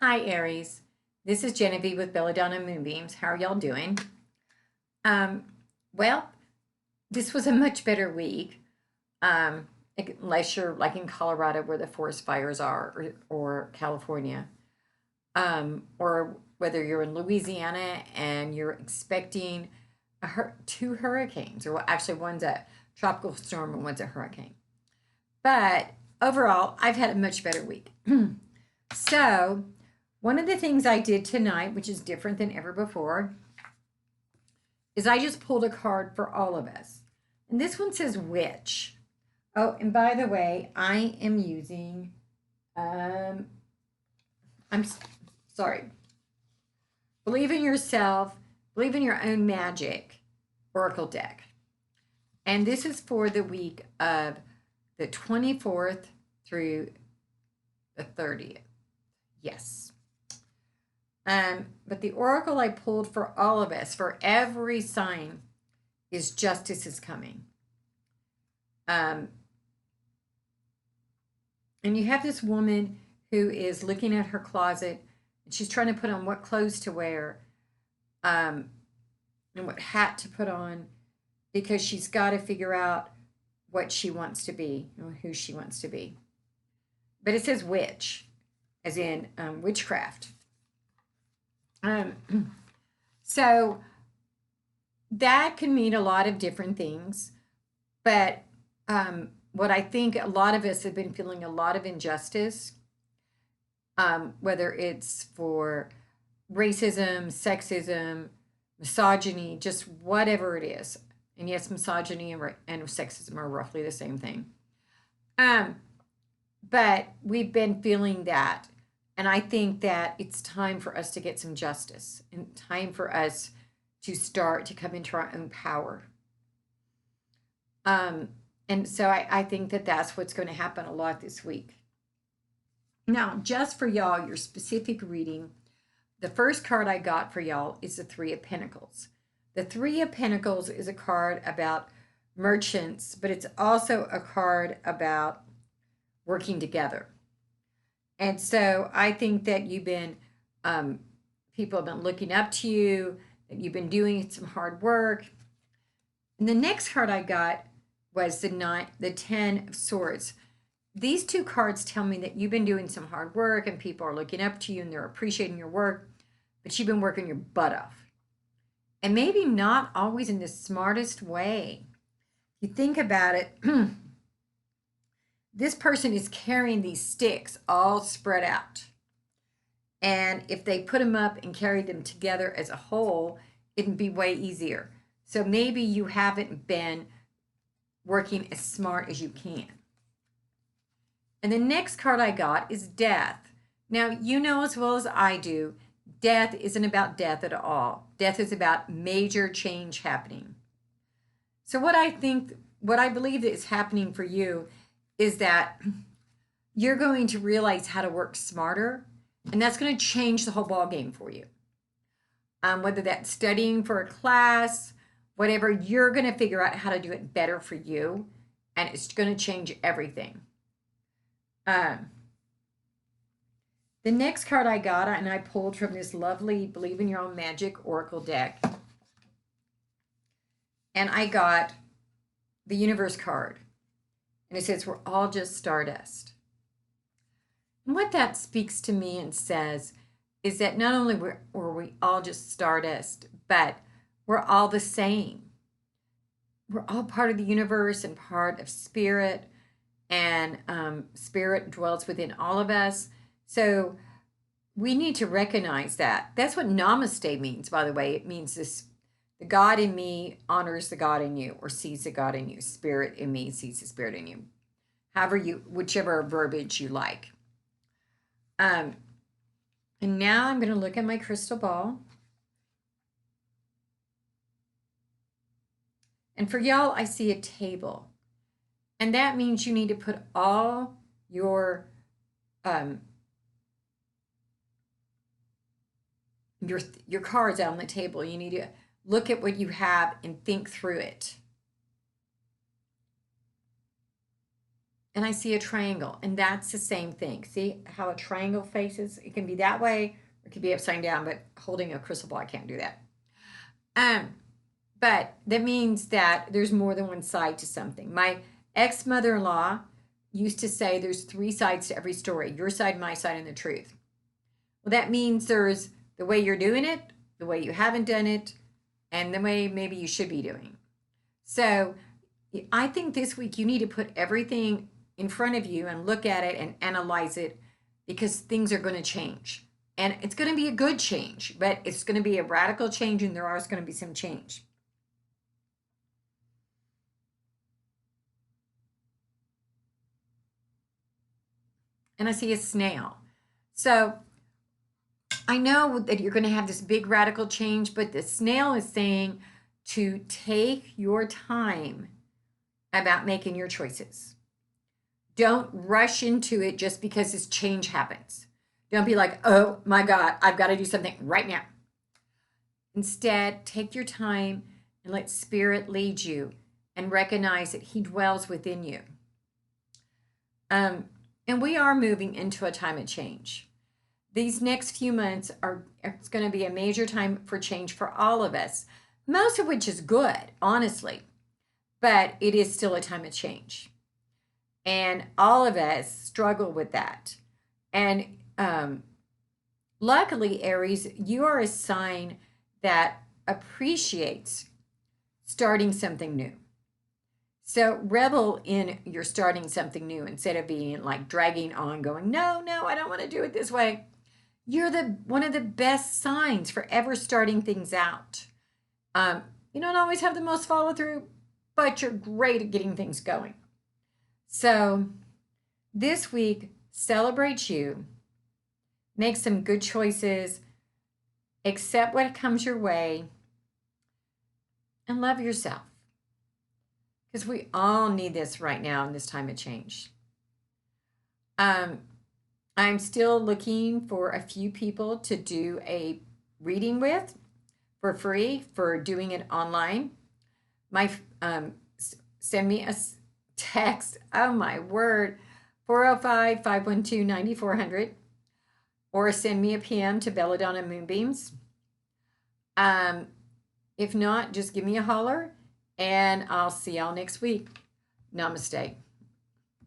Hi, Aries. This is Genevieve with Belladonna Moonbeams. How are y'all doing? Um, well, this was a much better week. Um, unless you're like in Colorado where the forest fires are, or California, or whether you're in Louisiana and you're expecting two hurricanes, or well, actually, one's a tropical storm and one's a hurricane. But overall, I've had a much better week. So, one of the things I did tonight, which is different than ever before, is I just pulled a card for all of us. And this one says witch. Oh, and by the way, I am using, um, I'm sorry, Believe in Yourself, Believe in Your Own Magic Oracle deck. And this is for the week of the 24th through the 30th. Yes. But the oracle I pulled for all of us, for every sign, is justice is coming. And you have this woman who is looking at her closet and she's trying to put on what clothes to wear, and what hat to put on, because she's got to figure out what she wants to be, or who she wants to be. But it says witch, as in witchcraft. Um, so that can mean a lot of different things, but what I think a lot of us have been feeling a lot of injustice, whether it's for racism, sexism, misogyny, just whatever it is. And yes, misogyny and sexism are roughly the same thing. But we've been feeling that. And I think that it's time for us to get some justice and time for us to start to come into our own power. And so I think that that's what's going to happen a lot this week. Now, just for y'all, your specific reading, the first card I got for y'all is the Three of Pentacles. The Three of Pentacles is a card about merchants, but it's also a card about working together. And so I think that people have been looking up to you, that you've been doing some hard work. And the next card I got was the 10 of Swords. These two cards tell me that you've been doing some hard work and people are looking up to you and they're appreciating your work, but you've been working your butt off. And maybe not always in the smartest way. If you think about it, this person is carrying these sticks all spread out. And if they put them up and carried them together as a whole, it'd be way easier. So maybe you haven't been working as smart as you can. And the next card I got is Death. Now, you know as well as I do, death isn't about death at all. Death is about major change happening. So what I believe that is happening for you is that you're going to realize how to work smarter, and that's going to change the whole ball game for you. Whether that's studying for a class, whatever, you're going to figure out how to do it better for you, and it's going to change everything. The next card I got, and I pulled from this lovely Believe in Your Own Magic Oracle deck, and I got the Universe card. And it says, we're all just stardust. And what that speaks to me and says is that not only were we all just stardust, but we're all the same. We're all part of the universe and part of spirit, and spirit dwells within all of us. So we need to recognize that. That's what namaste means, by the way. It means this: the God in me honors the God in you, or sees the God in you. Spirit in me sees the spirit in you. Whichever verbiage you like. And now I'm going to look at my crystal ball. And for y'all, I see a table. And that means you need to put all your cards out on the table. You need to look at what you have and think through it. and I see a triangle, and that's the same thing. See how a triangle faces? It can be that way, or it could be upside down, but holding a crystal ball, I can't do that. Um, but that means that there's more than one side to something. My ex mother in law used to say there's three sides to every story: your side, my side, and the truth. Well, that means there's the way you're doing it, the way you haven't done it, and the way maybe you should be doing. So I think this week you need to put everything in front of you and look at it and analyze it, because things are going to change. And it's going to be a good change, but it's going to be a radical change, and there is going to be some change. And I see a snail. So I know that you're going to have this big radical change, but the snail is saying to take your time about making your choices. Don't rush into it just because this change happens. Don't be like, oh my God, I've got to do something right now. Instead, take your time and let Spirit lead you, and recognize that He dwells within you. And we are moving into a time of change. These next few months are, it's going to be a major time for change for all of us, most of which is good, honestly, but it is still a time of change. And all of us struggle with that. And luckily, Aries, you are a sign that appreciates starting something new. So revel in your starting something new instead of being like dragging on, going, no, I don't want to do it this way. You're one of the best signs for ever starting things out. You don't always have the most follow through, but you're great at getting things going. So this week, celebrate you, make some good choices, accept what comes your way, and love yourself. Because we all need this right now in this time of change. I'm still looking for a few people to do a reading with for free for doing it online. Send me a text. Oh my word, 405-512-9400, or send me a PM to Belladonna Moonbeams. If not, just give me a holler, and I'll see y'all next week. Namaste.